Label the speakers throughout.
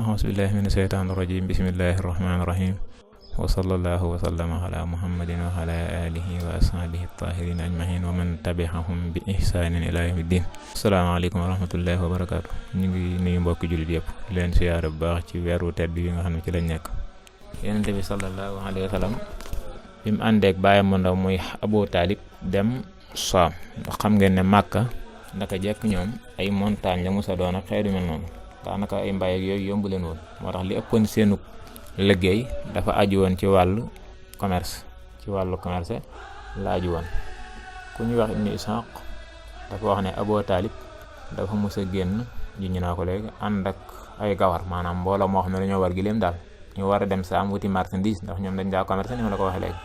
Speaker 1: Bismillahi mina sheytaani rajim. Bismillahi rahmaani rahim. Wa sallallahu wa sallama ala muhammadin wa ala alihi wa ashabihi tahirin ajmahin wa man tabi'ahum bi ihsanin ila yawmiddin. Asalaamaaleykum wa rahmatullahi wa barakaatu. Ñu ngi nuyu mbokki jullit yëpp di leen siyaare bu baax ci weeru tedd yi nga xam ne ci lañ nekk. Yonent bi sallallahu alayhi wa sallam bi mu àndeek baayam mu ndaw muy Abu Taalib dem Saam, ndax xam ngeen ne Màkka ndaka jekk ñoom ay montagne la musa doon ak xeetu mel noonu, daanaka ay mbay ak yooyu yombu leen woon. Moo tax li ëppoon seenu liggéey dafa aju woon ci wàllu commerce la aju woon. Ku ñuy wax Ibn Ishaq dafa wax ne Abu Taalib dafa mos a génn ñu naa ko léegi ànd ak ay gawar, maanaam mbooloo moo xam ne dañoo war giléem daal, ñu war a dem Saam wuti marchandise, ndax ñoom dañ daa commerce ni ma la ko waxee léegi.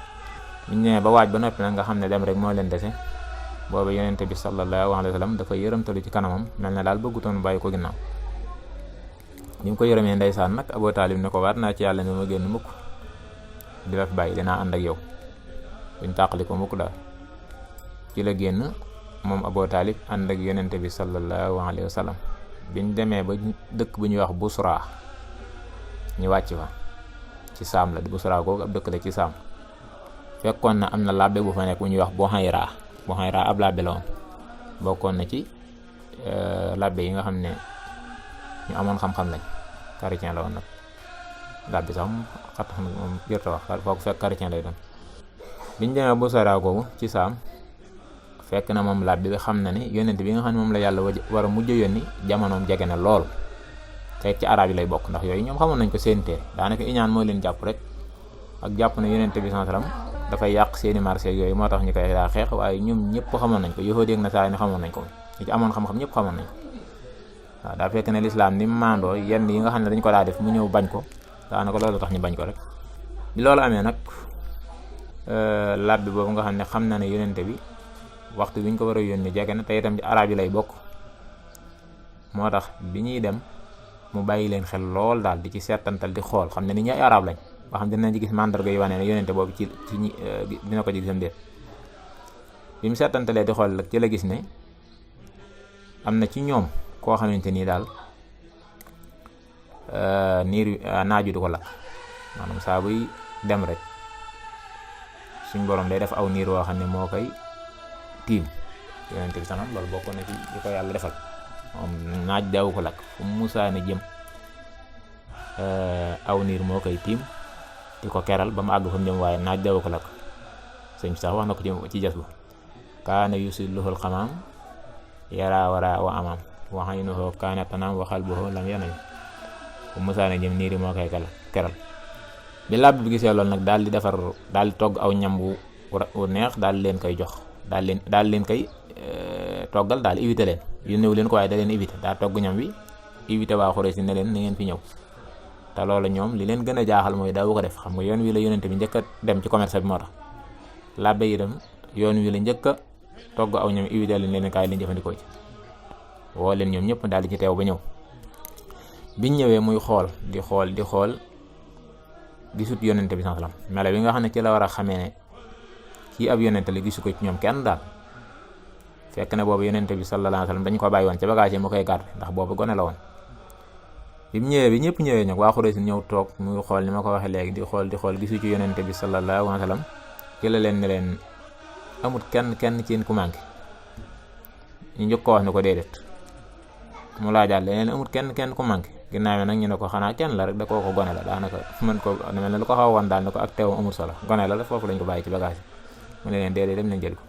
Speaker 1: Biñ ñëwee ba waaj ba noppi nag nga xam ne dem rek moo leen dese, booba Yonent bi sallallahu alayhi wa sallam dafa yërëmtalu ci kanamam, mel ne daal bëggutoon bàyyi ko ginnaaw. Bi mu ko yërëmee ndeysaan nag Abu Taalib ne ko waat naa ci yàlla ne ma génn mukk di la fi bàyyi, dinaa ànd ak yow duñ tàqali ko mukk daal. ci la génn moom Abu Taalib ànd ak Yonent bi sallallahu alayhi wa sallam. biñ demee ba dëkk bu ñuy wax Busra ñu wàcc fa, ci Saam la di Busra googu ab dëkk la ci Saam. fekkoon na am na labbe bu fa nekk bu ñuy wax Buhayra ab labbe la woon, bokkoon na ci labbe yi nga xam ne ñu amoon xam-xam lañ. chrétien la woon nag labbe sax moom jërta wax foofu fekk chrétien lay doon. biñ demee Busra googu ci Saam fekk na moom labbe bi xam na ni Yonent bi nga xam ne moom la yàlla war a mujj yónni jamonoom jege na lool, te ci arab yi lay bokk, ndax yooyu ñoom xamoon nañ ko seen téere. daanaka iñaan moo leen jàpp rek, ak jàpp na Yonent bi sallallahu alayhi wasallam dafay yàq seeni marché yooyu, moo tax ñu koy daa xeex. waaye ñoom ñëpp xamoon nañ ko, yahuudi ak nasaara xamoon nañ ko, ñi ci amoon xam-xam ñëpp xamoon nañ ko. waaw daa fekk ne lislaam ni mu maandoo yenn yi nga xam ne dañ ko daa def mu ñëw bañ ko, daanaka loolu tax ñu bañ ko rek. bi loolu amee nag labbi boobu nga xam ne xam na ne Yonent bi waxtu bi ñu ko war a yónni jege na, te itam ci arab yi lay bokk, moo tax bi ñuy dem mu bàyyi leen xel lool daal, di ci seetantal di xool, xam ne ni ñi ay arab lañ, ba xam dinañ ci gis mandarga yu wane ne Yonent boobu ci ñi dina ko ci gisam déet. bi mu seetantalee di xool nag ci la gis ne am na ci ñoom koo xamante nii daal niir naaju du ko lakk, maanaam saa buy dem rek suñ borom day def aw niir woo xam ne moo koy tiim. Yonent bi sanam loolu bokkoon na ci li ko yàlla defal, moom naaj daawu ko lakk, fu mu musaane jëm aw niir moo koy tiim di ko keral ba mu àgg fa mu jëm, waaye naaj daawu ko lakk. sëñ bi sax wax na ko ci jas bu kaana yusilluhul xamaam yara wara wa amaam wa aynuhu kaana tanaam wa qalbuhu lam yanam, fu mu musaane jëm niir yi moo koy keral. bi làbb bi gisee loolu nag daal di defar, daal di togg aw ñam wu neex, daal leen koy jox, daal leen koy toggal, daal invité leen, yónnewu leen ko waaye da leen invité, daal togg ñam wi invité waa Xuraysh ne leen ni ngeen fi ñëw. te loolu ñoom li leen gën a jaaxal mooy daawu ko def, xam nga yoon wi la Yonent bi njëkk a dem ci commerce bi, moo tax labbe yi dem yoon wi la njëkk a togg aw ñam invité leen kaay leen jëfandikoo ci, woo leen ñoom ñëpp daal di ci teew ba ñëw. biñ ñëwee muy xool di xool gisut Yonent bi sallallahu alayhi wasallam, melo bi nga xam ne ci la war a xamee ne kii ab Yonent la gisu ko ci ñoom kenn daal. fekk na boobu Yonent bi sallallahu alayhi wasallam dañu ko bàyyi woon ca bagage yi mu koy garder, ndax boobu gone la woon. bi mu ñëwee bi ñëpp ñëwee nag waa Xuraysh ñëw toog muy xool ni ma ko waxee léegi, di xool gisu ci Yonent bi sallallahu alayhi wasallam. ci la leen ne leen amut kenn ci yéen ku manqué. ñu njëkk ko wax ne ko déedéet, mu laajaat leen amut kenn ku manqué. ginnaaw nag ñu ne ko xanaa kenn la rek, da koo ko gone la, daanaka mën ko mel ne lu ko xaw a woon daal ne ko ak teewam amul solo, gone la foofu lañ ko bàyyi ci bagage mu ne leen déedéet dem leen jëli ko,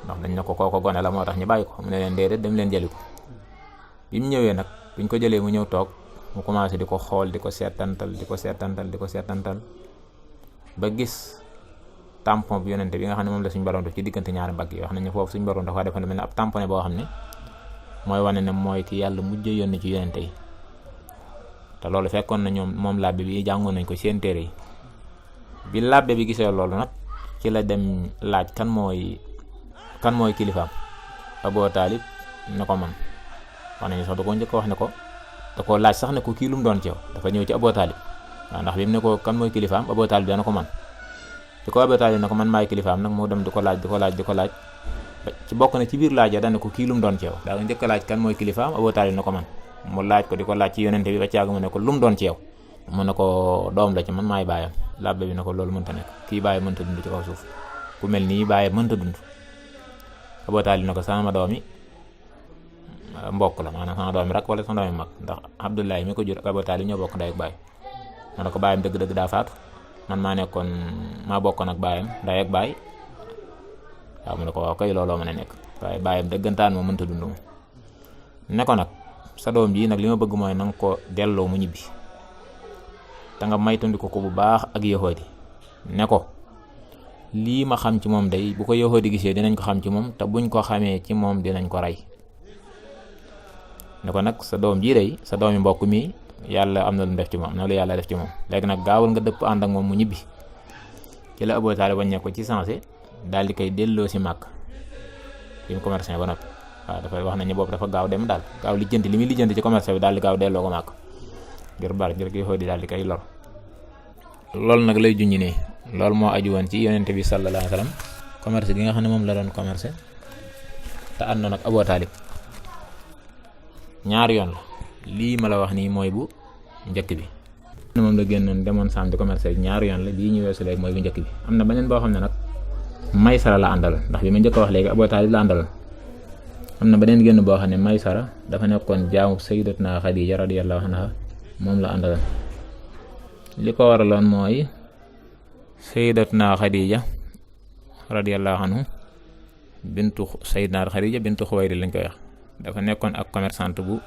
Speaker 1: ndax dañ ne ko kooko gone la moo tax ñu bàyyi ko. mu ne leen déedéet dem leen jëli ko. bi mu ñëwee nag buñ ko jëlee mu ñëw toog, mu commencé di ko xool, di ko seetantal ba gis tampon bi Yonent bi nga xam ne moom la suñu borom def ci diggante ñaari mbagg yi. wax nañ ne foofu suñu borom dafa defal mel ne ab tamponné boo xam ne mooy wane ne mooy ki yàlla mujj yónni ci Yonent yi. te loolu fekkoon na ñoom moom labbe bi jàngoon nañ ko seen téere yi. bi labbe bi gisee loolu nag ci la dem laaj kan mooy kilifaam. Abu Taalib ne ko man. wax nañu sax da koo njëkk wax ne ko da koo laaj sax ne ko kii lu mu doon ci yow dafa ñëw ci Abu Taalib waaw ndax bi mu ne ko kan mooy kilifaam Abu Taalib dana ko man di ko Abu Taalib ne ko man maay kilifaam nag moo dem di ko laaj ci bokk na ci biir laaj ya dana ko kii lu mu doon ci yow daa nga njëkk laaj kan mooy kilifaam Abu Taalib ne ko man mu laaj ko di ko laaj ci yonente bi ba càgg mu ne ko lu mu doon ci yow mu ne ko doom la ci man maay baayam labbe bi ne ko loolu mënta nekk kii bàyyi mënta dund ci kaw suuf ku mel nii bàyyi mënta dund Abu Taalib ne ko sama doomi mbokk la maanaam sama doomi rak wala sama doomi mag ndax Abdullahi mi ko jur ak Abu Taalib ñoo bokk ndey ak baay mu ne ko baayam dëgg-dëgg daa faatu man maa bokkoon ak baayam ndey ak baay waaw mu ne ko waaw kay looloo mën a nekk waaye baayam dëggantaan moo mënta dund moom ne ko nag sa doom ji nag li ma bëgg mooy na nga ko delloo mu ñibbi te nga maytandiku ko bu baax ak yahoodi ne ko lii ma xam ci moom day bu ko yahoodi gisee dinañ ko xam ci moom te buñ ko xamee ci moom dinañ ko rey ne ko nag sa doom jii day sa doomi mbokk mi yàlla am na lu def ci moom am na lu yàlla def ci moom léegi nag gaawul nga dëpp ànd ak moom mu ñibbi ci la Abu Taalib bañ ko ci sensé daal di koy delloo si màkk bi mu commerçant ba noppi waaw dafay wax nañu boobu dafa gaaw dem daal gaaw lijjanti li muy lijjanti ci commerce bi daal di gaaw delloo ko màkk ngir yahoodi daal di koy lor loolu nag lay junj nii loolu moo aju woon ci yonente bi sallallahu alayhi wa sallam commerce gi nga xam ne moom la doon commerce te àndoon ak Abu Taalib ñaari yoon la lii ma la wax nii mooy bu njëkk bi moom la génnoon demoon saam di commerce ñaari yoon la bii ñu weesu léegi mooy bu njëkk bi am na beneen boo xam ne nag Maysara la àndaloon ndax bi ma njëkk a wax léegi Abu Taalib la àndaloon am na beneen génn boo xam ne Maysara dafa nekkoon jaamu sayyidatuna Xadiija radiyallahu anha moom la àndaloon li ko waraloon mooy sayyidatuna Xadiija radiyallahu anhu bintu Xuwaylid lañ koy wax dafa nekkoon ak commerçante bu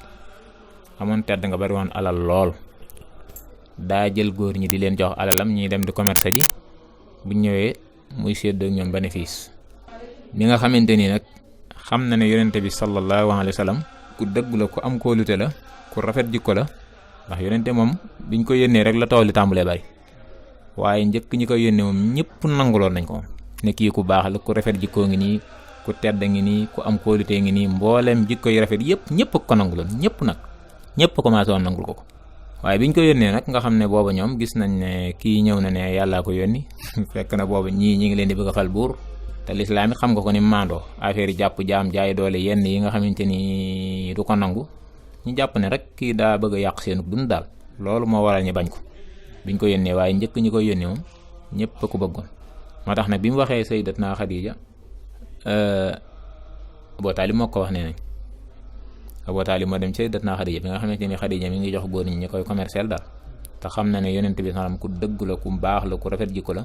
Speaker 1: amoon tedd nga bari woon alal lool daa jël góor ñi di leen jox alalam ñuy dem di commerce ji bu ñëwee muy séddoo ak ñoom bénéfice bi nga xamante ni nag xam na ne yonente bi sallallahu alayhi wa sallam ku dëgg la ku am kóolute la ku rafet jikko la ndax yonente moom biñ ko yónnee rek la taw li tàmbalee bari waaye njëkk ñi ko yónnee moom ñëpp nanguloon nañ ko moom ne kii ku baax la ku rafet jikkoo ngi nii ku tedd ngi nii ku am kóolute ngi nii mbooleem jikko yu rafet yëpp ñëpp ko nanguloon ñëpp commencé woon nangul ko waaye biñ ko yónnee nag nga xam ne booba ñoom gis nañ ne kii ñëw na ne yàllaa ko yónni fekk na booba ñi ngi leen di bëgg a fal buur te lislaam it xam nga ko ni maandoo affaire yi jàpp jaam jaay doole yenn yi nga xamante ni du ko nangu ñu jàpp ne rek kii daa bëgg a yàq seenu dund daal loolu moo waral ñu bañ ko biñ ko yónnee waaye njëkk ñi koy yónnee moom ñëpp ko bëggoon moo tax nag bi mu waxee sayyidatuna Xadiija Abu Taalib moo ko wax nee nañ Abu Taalib moo dem ci sayyidatuna Xadiija bi nga xamante ni Xadiija mi ngi jox góor ñi koy commercial daal te xam na ne yonent bi sallam ku dëgg la ku baax la ku rafet jikko la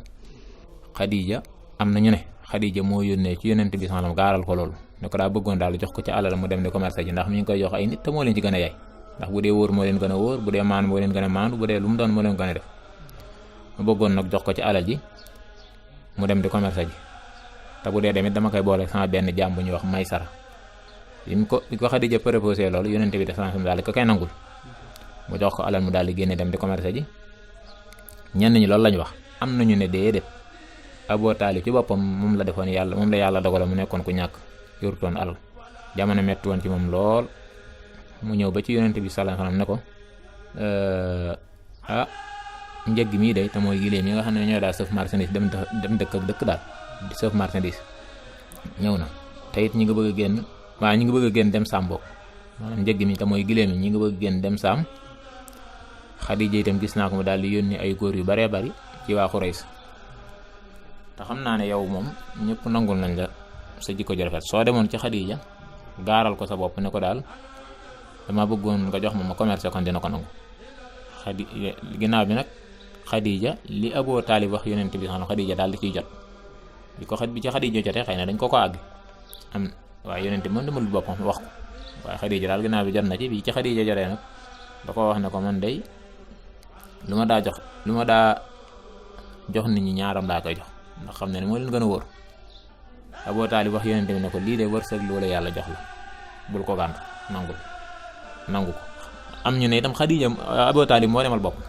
Speaker 1: Xadiija am na ñu ne Xadiija moo yónnee ci yonent bi sallam gaaral ko loolu ne ko daa bëggoon daal jox ko ci alal mu dem di commerce ji ndax mi ngi koy jox ay nit te moo leen ci gën a yaay ndax bu dee wóor moo leen gën a wóor bu dee maandu moo leen gën a maandu bu dee lu mu doon moo leen gën a def mu bëggoon nag jox ko ci alal ji mu dem di commerce ji te bu dee demit dama koy boole sama benn jaam bu ñuy wax Maysara bi ko Xadiija proposé loolu yonent bi sallam daal di ko koy nangul mu jox ko alal mu daal di génne dem di commerce ji ñenn ñi loolu lañ wax am nañu ne déedéet Abu Taalib ci boppam moom la defoon yàlla moom la yàlla dogale mu nekkoon ku ñàkk yorutoon alal jamono metti woon ci moom lool mu ñëw ba ci yonent bi sallallahu alayhi wasallam ne ko njëg mii day te mooy giléem yi nga xam ne ñoo daal sëf marchandise dem dëkk ak dëkk daal di sëf marchandise ñëw na te it ñi nga bëgg a génn waaw ñi nga bëgg a génn dem saam bokk maanaam njëg mi te mooy giléem yi ñi nga bëgg a génn dem saam Xadiija itam gis naa ko mu daal di yónni ay góor yu baree bari ci waa Xurays te xam naa ne yow moom ñëpp nangul nañ la sa jikko ju rafet soo demoon ci Xadiija gaaral ko sa bopp ne ko daal dama bëggoon nga jox ma commerce kon dina ko nangu ginnaaw bi nag Xadiija li Abu Taalib wax yonent bi xam Xadiija daal di ciy jot bi ci Xadiija jotee xëy na dañ ko àgg am waaye yonent bi moom demalul boppam wax ko waaye Xadiija daal ginnaaw bi jot na ci bi ci Xadiija jotee nag da ko wax ne ko man day lu ma daa jox nit ñi ñaaram laa koy jox ndax xam ne moo leen gën a wóor Abu Taalib wax yonent bi ne ko lii de wërsëg lu la yàlla jox la bul ko gànt nangu ko am ñu ne itam Xadiija Abu Taalib moo demal boppam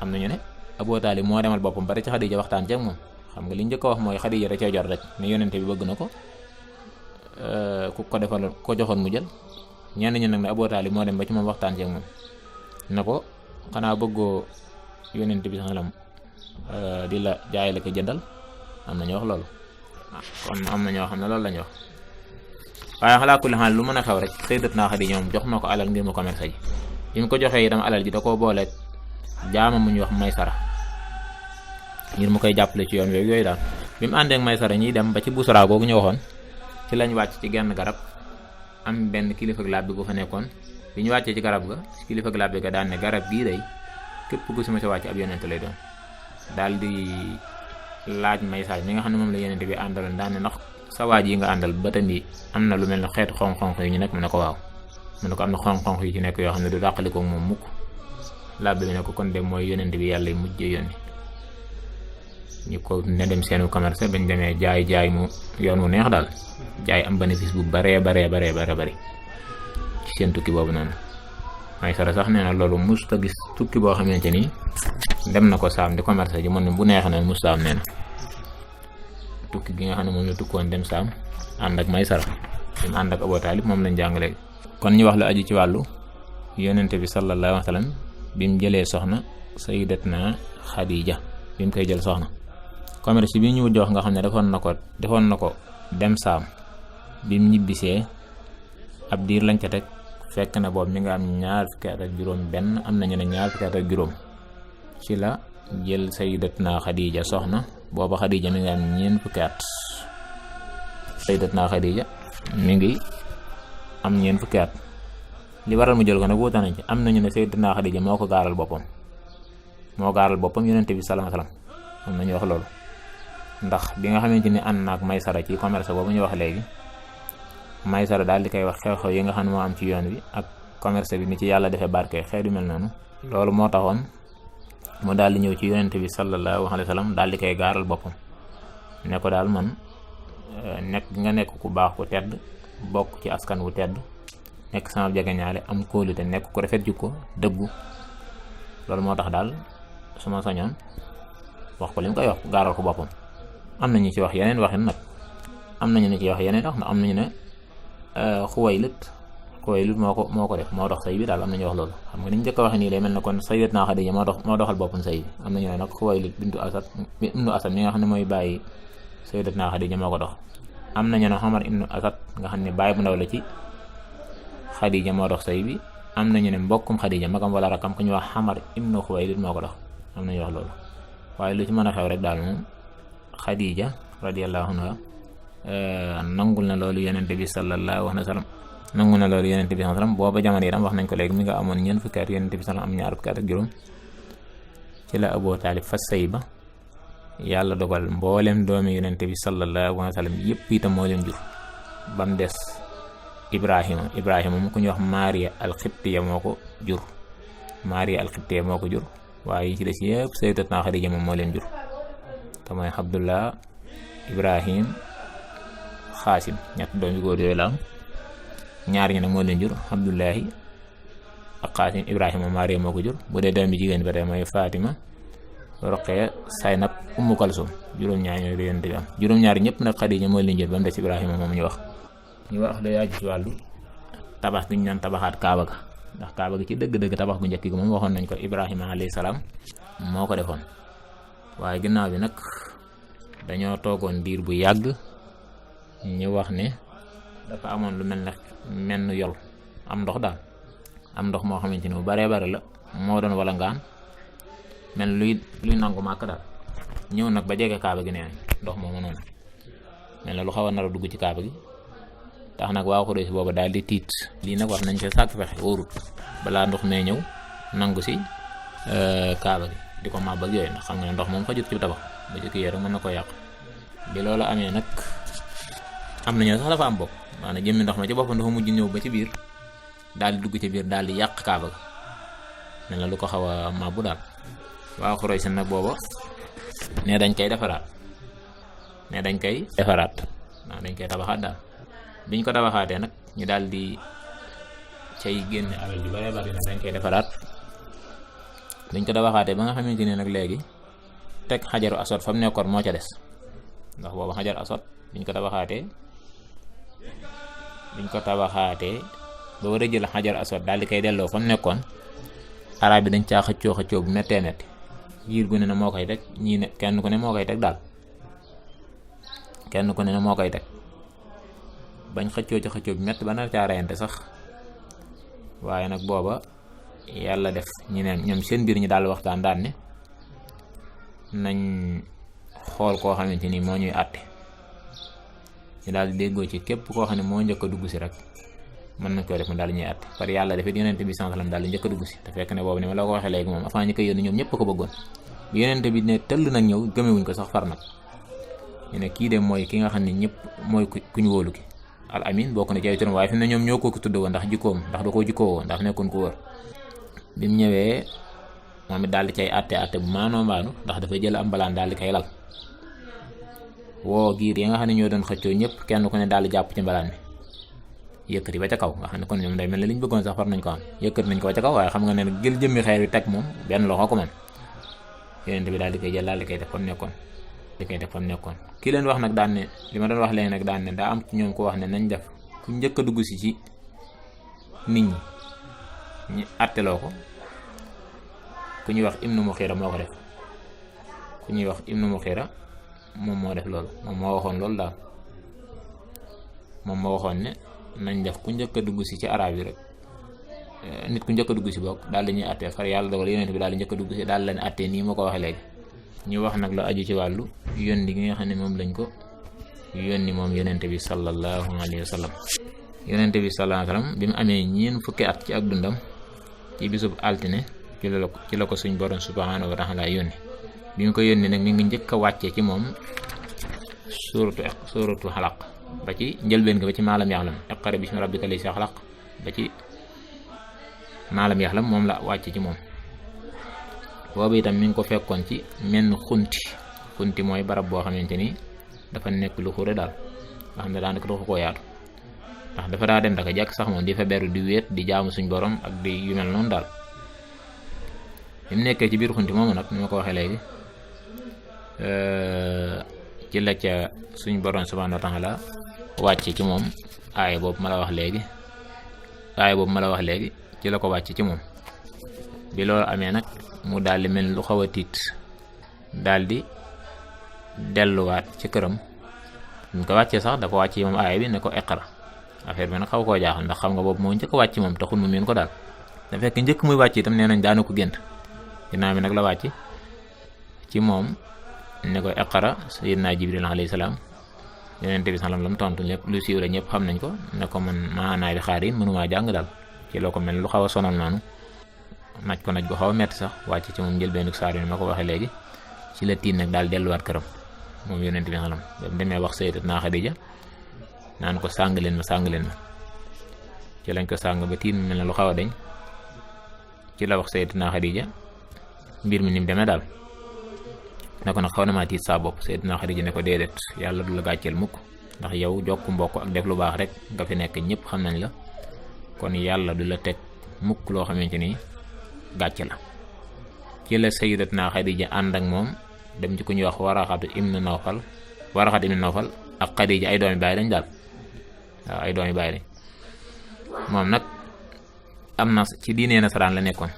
Speaker 1: am na ñu ne Abu Taalib moo demal boppam bari ci Xadiija waxtaan ceeg moom xam nga li njëkk a wax mooy Xadiija da cee jot rek ne yonent bi bëgg na ko ku ko defal ko joxoon mu jël ñenn ñi nag ne Abu Taalib moo dem ba ci moom waxtaan ci ak moom ne ko xanaa bëggoo yonent bi sallam di la jaay la ko jëndal. am na ñu wax loolu kon am na ñoo xam ne loolu lañu wax waaye xalaa kulli xaal lu mën a xew rek Sayyidatuna Xadiija moom jox na ko alal ngir mu commerce ji bi mu ko joxee itam alal ji da koo booleeg jaama mu ñuy wax Maysara ngir mu koy jàppale ci yoon yooyu daal. bi mu àndeek Maysara ñiy dem ba ci Busra googu ñu waxoon ci lañ wàcc ci genn garab am benn kilifa ak làbbi gu fa nekkoon bi ñu wàccee ci garab ga kilifa ak làbbi ga daan ne garab gii day képp ku si ma si wàcc ab yonent lay doon daal di laaj Maysara mi nga xam ne moom la yonent bi àndaloon daan ne ndax sa waaj yi nga àndal bëtam yi am na lu mel ne xeetu xonq-xonq yi ñu nekk mu ne ko waaw mu ne ko am na xonq-xonq yi ci nekk yoo xam ne du dàqalikoo moom mukk làbbi bi ne ko kon de mooy yonent bi yàlla mujjee yónni ñu ko ne dem seenu commerce bañ demee jaay mu yoon wu neex daal jaay am bénéfice bu baree bari ci seen tukki boobu noonu. Maysara sax nee na loolu musta gis tukki boo xamante ni dem na ko saam di commerce ji man bu neex na musta am nee na tukki gi nga xam ne moom la tukkoon dem saam ànd ak Maysara dem ànd ak Abu Taalib moom lañ jàng léegi. kon ñu wax lu aju ci wàllu yonente bi sallallahu alayhi wa sallam bi mu jëlee soxna Sayyidatuna Xadiija bi mu koy jël soxna commerce bi ñu wujj wax nga xam ne defoon na ko dem saam bi mu ñibbisee ab diir lañ ca teg fekk na boobu mi nga am ñaar fukki at ak juróom benn am nañu ne ñaar fukki at ak juróom ci la jël Sayyidatuna Xadiija soxna booba Xadiija mi ngi am ñeent fukki at Sayyidatuna Xadiija mi ngi am ñeent fukki at li waral mu jël ko nag wuute nañ ci am nañu ne Sayyidatuna Xadiija moo ko gaaral boppam yonente bi sallallahu alayhi wasallam am nañu wax loolu ndax bi nga xamante ni ànd naak Maysara ci commerce boobu ñu wax léegi Maysara daal di koy wax xew-xew yi nga xam ne moo am ci yoon wi ak commerce bi ni ci yàlla defee barke xeetu mel noonu loolu moo taxoon mu daal di ñëw ci yonente bi sallallahu alayhi wasallam daal di koy gaaral boppam ne ko daal man nekk ku baax ku tedd bokk ci askan wu tedd nekk sama jegeñaale am kóolute nekk ku rafet jikko dëggu loolu moo tax daal su ma sañoon wax ko li mu koy wax gaaral ko boppam. am na ñu ci wax yeneen waxin nag am nañu ne ci wax yeneen wax na am nañu ne Xuwaylid moo ko def moo dox sëy bi daal am nañu wax loolu xam nga ni ñu njëkk a waxee nii day mel ne kon Sayyidatuna Xadiija moo doxal boppam sëy bi am nañu ne nag Xuwaylid ibnu Asad mi nga xam ne mooy bàyyi Sayyidatuna Xadiija moo ko dox am nañu ne Omar ibnu Asad nga xam ne bàyyi bu ndaw la ci Xadiija moo dox sëy bi am nañu ne mbokkum Xadiija magam wala rakam ku ñu wax Omar ibnu Xuwaylid moo ko dox am nañu wax loolu waaye lu ci mën a xew rek daal moom Xadiija radiyallahu anha nangul na loolu yonente bi sallallahu alayhi wa sallam nangul na loolu yonente bi sallallahu alayhi wa sallam booba jamono yi tam wax nañ ko léegi mi nga amoon ñeent fukki at yonente bi sallallahu am ñaar fukki at ak juróom ci la Abu Taalib fas sëy ba yàlla dogal mboolem doomi yonente bi sallallahu alayhi wa sallam yëpp itam moo leen jur ba mu des Ibrahima mu ku ñuy wax Maariya al-Xibtiya moo ko jur waaye yi ci des yëpp Sayyidatuna Xadiija moom moo leen jur te mooy Abdullah Ibrahim Xaasim ñett doom yu góor yooyu la am ñaar ñi nag moo leen jur Abdullahi ak Xaasim Ibrahima Maariya moo ko jur bu dee doom bi jigéen ba tey mooy Fatima Roqaya Saynab Ummu Kalsum juróom-ñaar ñooy leen di am juróom-ñaar ñëpp nag Xadiija moo leen jur ba mu des Ibrahima moom ñu wax la yaaju ci wàllu tabax gi ñu naan tabaxaat Kaaba ga ndax Kaaba gi ci dëgg-dëgg tabax gu njëkk gi moom waxoon nañ ko Ibrahima alayhi salaam moo ko defoon waaye ginnaaw bi nag dañoo toogoon diir bu yàgg ñu wax ne dafa amoon lu mel ne menn yol am ndox daal am ndox moo xamante ni bu baree bari la moo doon wala ngaan mel luy nangu màkk daal ñëw nag ba jege Kaaba gi nee ndox moomu noonu mel na lu xaw a nar a dugg ci Kaaba gi tax nag waa Xuraysh booba daal di tiit lii nag war nañ ko sàkk fexe wóorut balaa ndox mee ñëw nangu si Kaaba gi di ko màbb ak yooyu ndax xam nga ne ndox moom xajut ci tabax ba ci kii rek mën na ko yàq bi loolu amee nag am nañu sax dafa am bopp maanaam jëmmi ndox ma ci boppam dafa mujj ñëw ba ci biir daal di dugg ci biir daal di yàq Kaaba ga mel na lu ko xaw a màbbu daal waa Xuraysh nag booba ne dañ koy defaraat dañ koy tabaxaat daal biñ ko tabaxaatee nag ñu daal di cay génne alal yu bare bari nag dañ koy defaraat biñ ko tabaxaatee ba nga xamante ne nag léegi teg xajaru asot fa mu nekkoon moo ca des ndax booba xajar asot biñ ko tabaxaatee ba war a jël xajar aswad daal di koy delloo fa mu nekkoon, arab bi dañ caa xëccoo bu méttee métti, giir gu ne moo koy teg, ñii ne kenn ku ne moo koy teg daal, kenn ku ne moo koy teg, bañ xëccoo bu métti ba nar caa reyante sax. waaye nag booba yàlla def ñu ne ñoom seen biir ñi daal waxtaan daan ne nañ xool koo xamante ni moo ñuy àtte, ñu daal di déggoo ci képp koo xam ne moo njëkk a dugg si rek mën nañ koo def mu daal di ñuy àtte. par yàlla dafit yonente bi sallallahu alayhi wasallam daal di njëkk a dugg si, te fekk ne boobu ni ma la ko waxee léegi moom avant ñi koy yónni ñoom ñëpp ko bëggoon. bi yonente bi ne tëll nag ñëw gëmewuñ ko sax far nag, ñu ne kii de mooy ki nga xam ne ñëpp mooy ku ñu wóolu ki al amin bokk na ci ay turam, waaye fi mu ne ñoom ñoo ko tudde woon ndax jikkoom, ndax da koo jikkoo woon, ndax nekkoon ko wër. bi mu ñëwee moom it daal di cay àtte bu maanoo mbaanu, ndax dafay jël am balaan daal di koy lal, woo giir yi nga xam ne ñoo doon xëccoo ñëpp kenn ku ne daal di jàpp ci mbalaan mi yëkkati ba ca kaw, nga xam ne kon ñoom day mel ne liñ bëggoon sax far nañ ko am, yëkkati nañ ko ba ca kaw. waaye xam nga ne nag jël jëmmi xeer bi teg moom benn loxo ko man, yonent bi daal di koy jël daal di koy def fa mu nekkoon, ki leen wax nag daan ne li ma doon wax léegi nag daan ne daa am ci ñoom ko wax ne nañ def ku njëkk a dugg si ci nit ñi ñu àtteloo ko, ku ñuy wax Ibnu Muxira moo ko def, ku ñuy wax Ibnu Muxira moom moo def loolu, moom moo waxoon loolu daal, moom moo waxoon ne nañ def ku njëkk a dugg si ci arab yi rek, nit ku njëkk a dugg si bokk daal dañuy àttee, far yàlla dogal yonent bi daal di njëkk a dugg si daal leen àttee nii moo ko waxee léegi. ñu wax nag la aju ci wàllu yónni gi nga xam ne moom lañ ko yónni moom yonent bi sallallahu alayhi wa sallam. yonent bi sallallahu alayhi wa sallam bi mu amee ñeen fukki at ci ak dundam, ci bisub altine ci la ko suñ borom subhanahu wa taala yónni. bi mu ko yónni nag mi ngi njëkk a wàccee ci moom suuratu xalaq ba ci njëlbeen ga ba ci maalam yaxlam, iqra bismi rabbika llazi xalaq ba ci maalam yaxlam moom la wàcce ci moom. boobu itam mi ngi ko fekkoon ci menn xunti mooy barab boo xamante ni dafa nekk lu xure daal, nga xam ne daanaka dafa koo yaatu, ndax dafa daa dem daka jàkk sax moom di fa beru di wéet di jaamu suñ borom ak di yu mel noonu daal. bi mu nekkee ci biir xunti moomu nag ni ma ko waxee léegi, ci la ca suñ borom subhanahu wa taala wàcce ci moom aaya boobu ma la wax léegi ci la ko wàcce ci moom. bi loolu amee nag mu daal di mel lu xaw a tiit, daal di delluwaat ci këram. ñu ko wàccee sax dafa wàcc moom aaya bi ne ko iqra, affaire bi nag xaw koo jaaxal, ndax xam nga boobu moo njëkk a wàcc moom taxul mu miin ko daal. da fekk njëkk muy wàcc itam nee nañ daana ko gént, ginnaaw bi nag la wàcc ci moom ne ko iqra. sayyidina Jibril alayhi salaam yonent bi sallam lam tontu lépp lu siiw la ñëpp xam nañ ko, ne ko man maanaay bi xaar yi mënumaa jàng daal. ci loo ko mel lu xaw a sonal noonu, naj ko naj bu xaw a metti sax, wàcc ci moom njëlbeenu saar yi ma ko waxee léegi. ci la tiin nag daal delluwaat këram moom yonent bi sallam. ba mu demee wax sayyidatuna Xadija naan ko sàng leen ma ci lañ ko sàng ba tiin mel na lu xaw a deñ. ci la wax sayyidatuna Xadija mbir mi ni mu demee daal, ne ko nag xaw na maa tiit saa bopp. sayyidatuna Xadija ne ko déedéet, yàlla du la gàcceel mukk, ndax yow jokk mbokk ak def lu baax rek nga fi nekk, ñëpp xam nañ la, kon yàlla du la teg mukk loo xamante ni gàcce la. ci la sayyidatuna Xadija ànd ak moom dem ci ku ñuy wax Waraxatu ibnu Nawfal ak Xadija ay doomi baay lañ daal, waaw ay doomi baay lañ. moom nag am na ci diine nasaraan la nekkoon,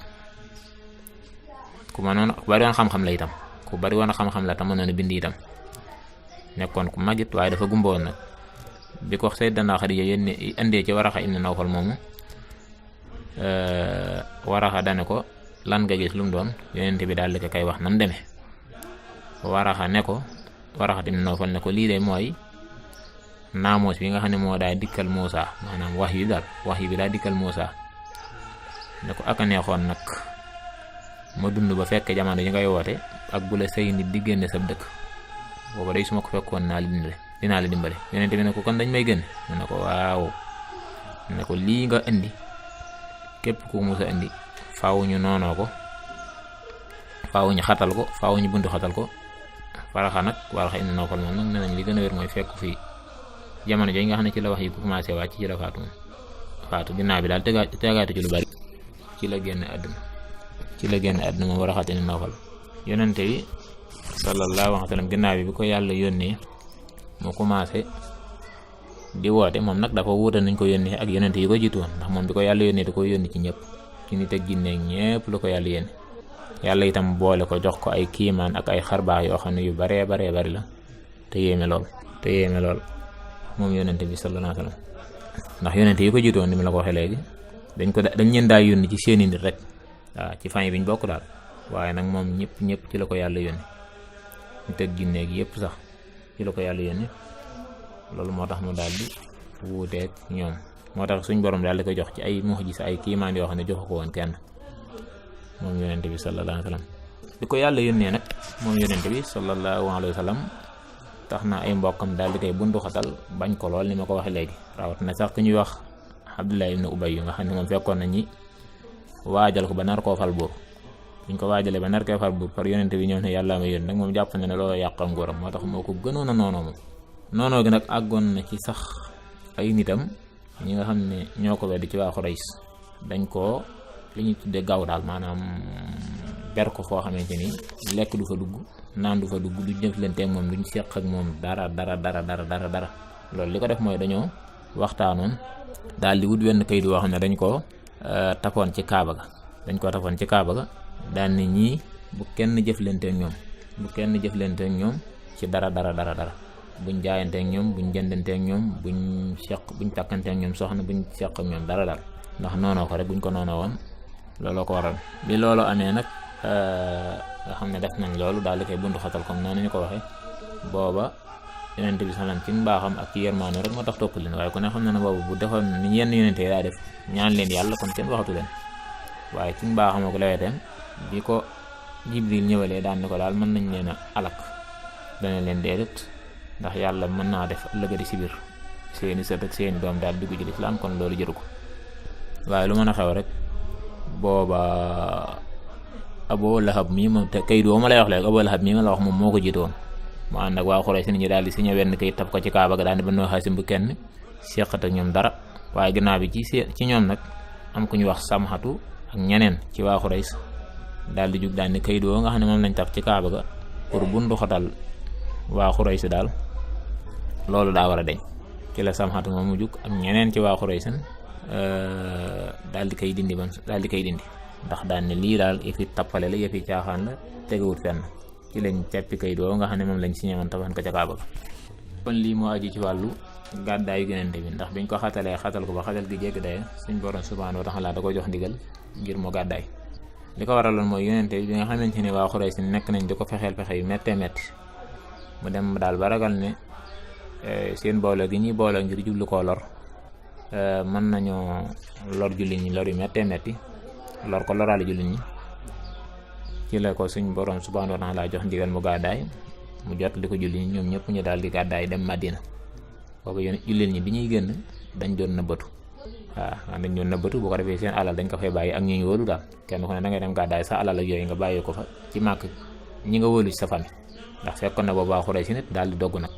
Speaker 1: ku bari woon xam-xam la itam, ku bari woon xam-xam la tam mënoon a bind itam, nekkoon ku màggit waaye dafa gumba woon nag. bi ko sayyidatuna Xadija yónnee indee ci Waraxa ibnu Nawfal moomu, Waraxa dane ko lan nga gis lu mu doon. yonent bi daal di ko kay wax nam demee. Waraxa ibnu Nawfal ne ko lii de mooy naamoos bi nga xam ne moo daa dikkal Muusa, maanaam wax yu bi daa dikkal Muusa. ne ko aka neexoon nag ma dund ba fekk jamono ji ngay woote ak bu la say nit di génne sab dëkk, booba day su ma ko fekkoon dinaa la dimbale. yonent bi ne ko kon dañ may génne, mu ne ko waaw. ne ko lii nga indi képp ku musa indi faaw ñu noonoo ko, faaw ñu xatal ko, faaw ñu buntu xatal ko. Waraxa ibnu Nawfal moom nag nee nañ li gën a wér mooy fekk fii jamono jooju nga xam ne ci la wax yi ku commencé wàcc ci la faatu ginnaaw bi daal tegaatu ci lu bari ci la génn àdduna moom Waraxa ibnu Nawfal. yonente bi sallallahu alayhi wa sallam ginnaaw bi ko yàlla yónnee mu commencé di woote moom nag dafa wuute nañ ko yónni ak yonent yi ko jiitu woon ndax moom bi ko yàlla yónnee da ko yónni ci ñëpp ci nit ak jinne ak ñëpp lu ko yàlla yónni yàlla itam boole ko jox ko ay kiimaan ak ay xarbaax yoo xam ne yu baree bari la te yéeme lool moom yonent bi sallallahu alayhi wa sallam ndax yonent yi ko jiitu woon ni ma la ko waxee léegi dañ leen daa yónni ci seeni nit rek waaw ci famille bi ñu bokk daal waaye nag moom ñëpp ci la ko yàlla yónni nit ak jinne ak yëpp sax ci la ko yàlla yónni loolu moo tax mu daal di wuuteeg ñoom moo tax suñ borom daal di ko jox ci ay mu'jiza ay kiimaan yoo xam ne joxu ko woon kenn moom yonent bi sallallahu alayhi wa sallam di ko yàlla yónnee nag moom yonent bi sallallahu alayhi wa sallam tax na ay mbokkam daal di koy bundu xatal bañ ko lool ni ma ko waxee léegi rawat na sax ku ñuy wax Abdullah ibn Ubay yu nga xam ne moom fekkoon nañ ñi waajal ko ba nar koo fal buur buñ ko waajalee ba nar koo fal buur par yonent bi ñëw ne yàlla ma yónni nag moom jàpp na ne loolu yàqal nguuram moo tax moo ko gënoon a noonoo moom noonoo gi nag àggoon na ci sax ay nitam ñi nga xam ne ñoo ko weddi ci waa Xurays dañ koo li ñu tudde gaaw daal maanaam ber ko foo xamante ni lekk du fa dugg naan du fa dugg du jëflante ak moom duñ seq ak moom dara loolu li ko def mooy dañoo waxtaanoon daal di wut wenn kayit woo xam ne dañ koo tapoon ci kaaba ga daal ni ñii bu kenn jëflante ak ñoom ci dara buñ jaayante ak ñoom buñ jëndante ak ñoom buñ takkante ak ñoom soxna buñ seq ak ñoom dara daal ndax noonoo ko rek buñ ko noonoo woon looloo ko waral bi loolu amee nag nga xam ne def nañ loolu daal di koy bundu xatal comme noonu ñu ko waxee booba yonent bi salaam ci mbaaxam ak ci yërmaanu rek moo tax topp leen waaye ku ne xam na ne boobu bu defoon ni yenn yonent yi daa def ñaan leen yàlla kon kenn waxatu leen waaye ci mbaaxam ak leweteem bi ko Jibril ñëwalee daan ni ko daal mën nañ leen a alak dana leen déedéet ndax yàlla mën naa def ëllëgati si biir seeni sët ak seeni doom daal dugg ci lislaam kon loolu jëru ko waaye lu mën a xew rek booba Abu Lahab mii moom te kayit woo ma lay wax léegi Abu Lahab mii ma la wax moom moo ko jiite woon mu ànd ak waa Xuraysh nit ñi daal di signé wenn kayit taf ko ci Kaaba ga daal di Banu Haasim bu kenn seqat ak ñoom dara waaye ginnaaw bi ci ñoom nag am ku ñu wax Samxatu ak ñeneen ci waa Xuraysh daal di jug daal ni kayit woo nga xam ne moom lañ taf ci Kaaba ga pour bundu xatal waa Xuraysh daal loolu daa war a deñ ci la Samxatu moom mu jug ak ñeneen ci waa Xuraysh daal di koy dindi ndax daan ne lii daal yëfi tappale la yëfi caaxaan la tegewut fenn ci lañ ceppi kayit woo nga xam ne moom lañ signé woon tafan ko ca Kaaba ga kon lii moo aju ci wàllu gàddaayu Yonent bi ndax biñ ko xatal ko ba xatal gi jégg daye suñ borom subhaanahu wa taala da ko jox ndigal ngir mu gàddaay li ko waraloon mooy Yonent bi nga xamante ni waa Xuraysh nekk nañ di ko fexeel pexe yu méttee métti mu dem daal ba ragal ne seen booloo gi ñuy booloo ngir jublu koo lor mën nañoo lor jullit ñi lor yu méttee métti lor ko loraale jullit ñi ci la ko suñ borom subhaanahu wa taala jox ndigal mu gàddaay mu jot li ko jullit ñi ñoom ñëpp ñu daal di gàddaay dem Madina boobu jullit ñi bi ñuy génn dañ doon nëbbatu bu ko defee seen alal dañ ko fay bàyyi ak ñu wóolu daal kenn ku ne da ngay dem gàddaay sa alal ak yooyu nga bàyyi ko fa ci màkk ñi nga wóolu ci sa famille ndax fekkoon na boobu waa Xuraysh nit daal di dogg nag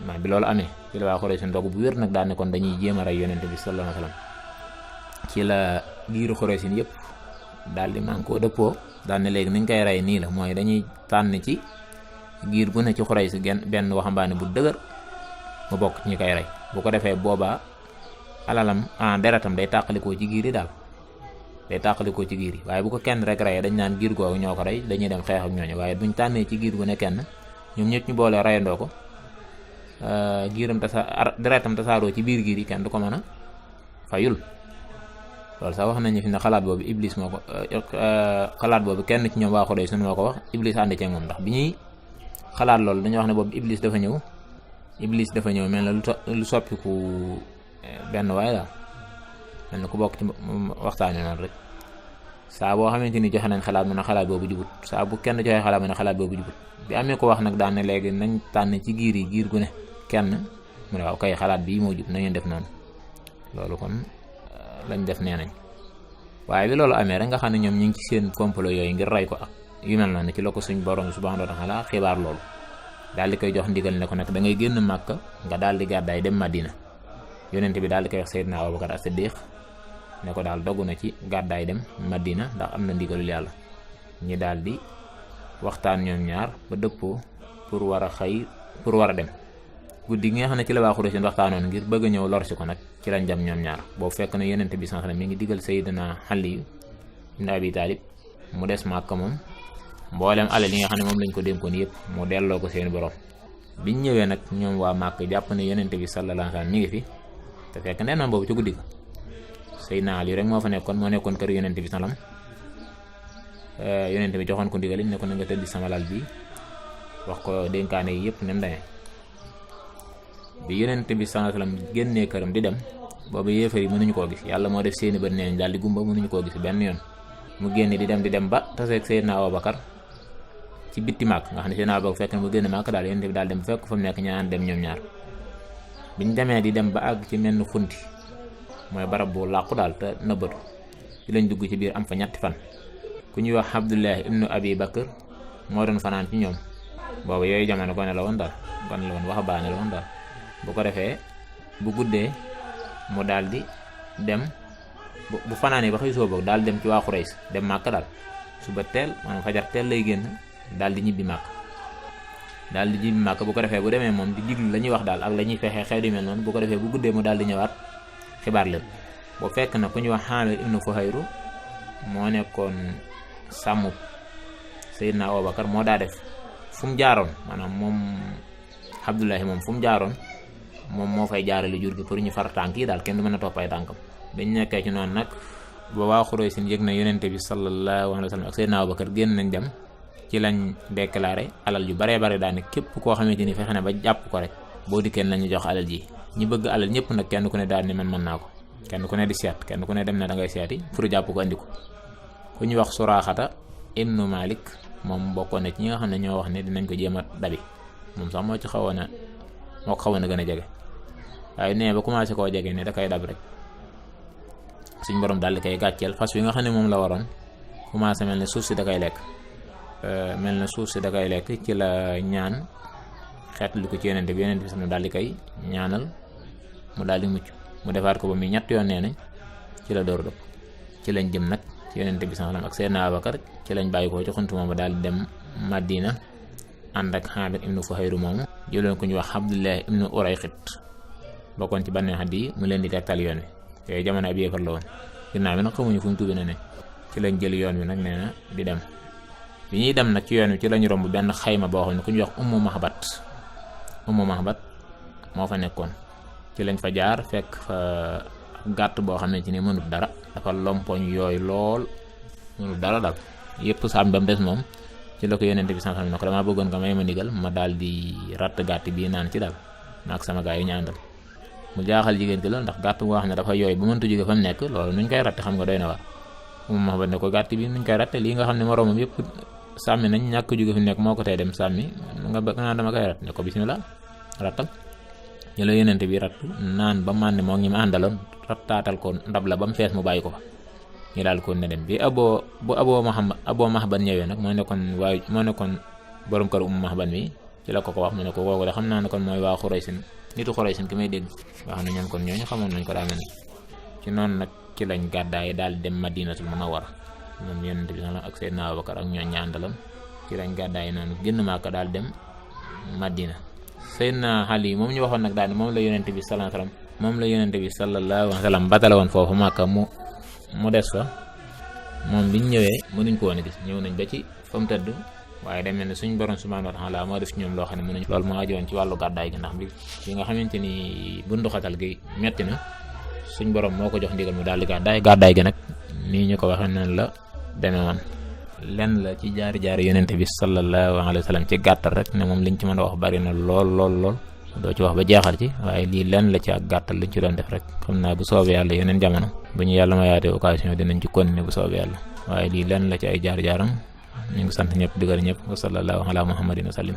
Speaker 1: maa bi loolu amee ci la waa Xuraysh dogg bu wér nag daal ne kon dañuy jéem a rey Yonent bi sallallahu alayhi wa sallam ci la giiru Xuraysh yëpp daal di man koo dëppoo daal ne léegi niñ koy rey nii la mooy dañuy tànn ci giir gu ne ci Xuraysh benn waxambaane bu dëgër mu bokk ñi koy rey bu ko defee boobaa alalam deretam day tàqalikoo ci giir yi daal waaye bu ko kenn rek reyee dañ naan giir googu ñoo ko rey dañuy dem xeex ak ñooñu waaye buñ tànnee ci giir gu ne kenn ñoom ñëpp ñu boole reyandoo ko deretam tasaaroo ci biir giir yi kenn du ko mën a fayul loolu sax wax nañu fi ne xalaat boobu Iblis moo ko xalaat boobu kenn ci ñoom waa Xuraysh sunu moo ko wax Iblis ànd ci moom ndax bi ñuy xalaat loolu dañoo wax ne boobu Iblis dafa ñëw mel na lu soppiku benn waaye daal mel na ku bokk ci waxtaane noonu rek saa boo xamante ni joxe nañ xalaat mu ne xalaat boobu jubut saa bu kenn joxe xalaat mu ne xalaat boobu jubut bi amee ko wax nag daan ne léegi nañ tànn ci giir gu ne kenn mu ne waaw kay xalaat bii moo jub na ngeen def noonu loolu kon lañ def nee nañ waaye bi loolu amee rek nga xam ne ñoom ñu ngi ci seen complot yooyu ngir rey ko ak yu mel noonu ci la ko suñ borom subhaanahu wa taala xibaar loolu daal di koy jox ndigal ne ko nag da ngay génn Màkka nga daal di gàddaay dem Madina Yonent bi daal di koy wax Seydina Abubakar as-Siddiq ne ko daal dogu na ci gàddaay dem Madina ndax am na ndigalul yàlla ñi daal di waxtaan ñoom ñaar ba dëppoo pour war a dem guddi gi nga xam ne ci la waa Xuraysh waxtaanoon ngir bëgg a ñëw lor si ko nag ci lañ jam ñoom ñaar boobu fekk na yonent bi sallallahu alayhi wasallam mi ngi digal Sayyidina Ali ibn Abi Talib mu des Màkka moom mboolem alal yi nga xam ne moom lañ ko dénkoon yëpp mu delloo ko seen borom. biñ ñëwee nag ñoom waa Màkka jàpp ne yonent bi sallallahu alayhi wasallam mi ngi fi te fekk nee na boobu ci guddi ga Sayyidina Ali rek moo fa nekkoon moo nekkoon kër yonent bi sallam yonent bi joxoon ko ndigal ne ko na nga tëdd sama lal bi wax ko dénkaane yi yëpp nem demee bi yonent bi sallallahu alayhi wasallam génnee këram di dem boobu yéefar yi mënuñu koo gis yàlla moo def seeni bët neen daal di gumba mënuñu koo gis benn yoon mu génne di dem ba taseeg Seydina Abubakar ci bitti Màkk nga xam ne Seydina Abubakar fekk na mu génn Màkk daal yonent bi daal dem fekk fa mu nekk ñaan dem ñoom ñaar biñ demee di dem ba àgg ci menn xunti mooy barab bu làqu daal te nëbbatu ci lañ dugg ci biir am fa ñetti fan ku ñuy wax Abdullah ibnu Abi Bakr moo doon fanaan ci ñoom boobu yooyu jamono gone la woon daal waxambaane la woon daal bu ko defee bu guddee mu daal di dem bu fanaanee ba xëy soo boog daal dem ci waa Xuraysh dem Màkka daal suba teel maanaam fajar teel lay génn daal di ñibbi Màkka bu ko defee bu demee moom di diglu la ñuy wax daal ak la ñuy fexe xew di mel noonu bu ko defee bu guddee mu daal di ñëwaat xibaar leen boo fekk na ku ñuy wax Xaamir ibnu Fuhayru moo nekkoon sàmm Seydina Abubakar moo daa def fu mu jaaroon maanaam moom Abdullahi moom fu mu jaaroon moom moo fay jaarale jur gi pour ñu far tànk yi daal kenn du mën a toppay tànkam dañ nekkee ci noonu nag ba waa Xuraysh yëg na yonente bi sallallahu alayhi wa sallam ak Seydina Abubakar génn nañ dem ci lañ déclaré alal yu baree bare daal ne képp koo xamante ni fexe na ba jàpp ko rek boo dikkee nañu jox alal ji ñi bëgg alal ñëpp nag kenn ku ne daal ni man mën naa ko kenn ku ne di seet kenn ku ne dem na da ngay seeti pour jàpp ko andi ko ku ñu wax Suraaxata ibnu Malik moom bokkoon na ci ñi nga xam ne ñoo wax ne dinañ ko jéem a dabi moom sax moo ko xawoon a gën a jege waaye nee ba commencé koo jege ne da koy dab rek suñ borom daal di koy gàcceel fas wi nga xam ne moom la waroon commencé mel ne suuf si da koy lekk ci la ñaan xeet lu ko ci yonente bi sax daal di koy ñaanal mu daal di mucc mu defaat ko ba muy ñett yoon nee nañ ci la door dëpp ci lañ jëm nag ci yonente bi sax ak Seydina Abubakar ci lañ bàyyi ko ci xunt moomu daal di dem Madina ànd ak Xaamir ibnu Fuhayru moomu jëloon ku ñu wax Abdullah ibnu Urayqit bokkoon ci Banu Adi mu leen di tegtal yoon wi yooyu jamono ab yéefar la woon ginnaaw bi nag xamuñu fu ñu tuubi ne ci lañ jël yoon wi nag nee na di dem bi ñuy dem nag ci yoon wi ci lañu romb benn xayma boo xam ne ku ñu wax Ummu Mahbat moo fa nekkoon ci lañ fa jaar fekk fa gàtt boo xamante ni mënut dara dafa lompoñ yooyu lool mënut dara daal yëpp saam ba mu des moom ci la ko yonente bi sallallahu alayhi wasallam ne ko damaa bëggoon nga may ma ndigal ma daal di ratt gàtt bii naan ci daal naak sama gaa yi ñu àndal mu jaaxal jigéen ki la ndax gàtt boo xam ne dafa yooyu ba mëntu jóge fa mu nekk loolu nuñ koy ratte xam nga doy na waar Ummu Mahbat ne ko gàtt bi nuñ koy ratte lii nga xam ne moroomam yëpp sàmmi nañ ñàkk jóge fi mu nekk moo ko tey dem sàmmi nga naan dama koy rat ne ko bismillah rattal ñu la yonente bi ratt naan ba màndi moo ngi ma àndaloon rattaatal ko ndab la ba mu fees mu bàyyi ko fa ñu daal ko ne dem bi Aboo Mahbat ñëwee nag moo nekkoon borom kër Ummu Mahbat mi ci la ko wax mu ne ko kooku de xam naa ne kon mooy waa Xuraysh nitu Xuraysh ki may dégg nga xam ne ñoom kon ñooñu xamoon nañ ko daa mel ni ci noonu nag ci lañ gàddaay daal dem Madinatul Munawwara moom yonent bi ak Seydina Abubakar ak ñooñ ñaandalam ci lañ gàddaay noonu génn Màkka daal dem Madina Seydina Ali moom ñu waxoon nag daal moom la yonent bi sallallahu alayhi wasallam batale woon foofu Màkka mu des fa moom biñ ñëwee mënuñ ko woon a gis ñëw nañ ba ci fa mu tëdd waaye day mel ne suñ borom subhanahu wa ta'ala moo def ci ñoom loo xam ne mënuñ loolu moo ajowoon ci wàllu gàddaay gi ndax bi nga xamante ni bunduxatal gi metti na suñ borom moo ko jox ndigal mu daal di gàddaay gi nag nii ñu ko waxee noonu la demee woon lenn la ci jaari yonente bi sallallahu alayhi wa sallam ci gàttal rek ne moom liñ ci mën a wax bari na lool doo ci wax ba jeexal ci waaye lii lenn la ci ak gàttal liñ ci doon def rek xam naa bu soobee yàlla yeneen jamono bu ñu yàlla ma yaatee occasion dinañ ci continuer bu soobee yàlla waaye lii lenn la ci ay jaar-jaaram ñu ngi sant ñëpp di gërëm ñëpp wa sallallahu ala muhammadin wa sallim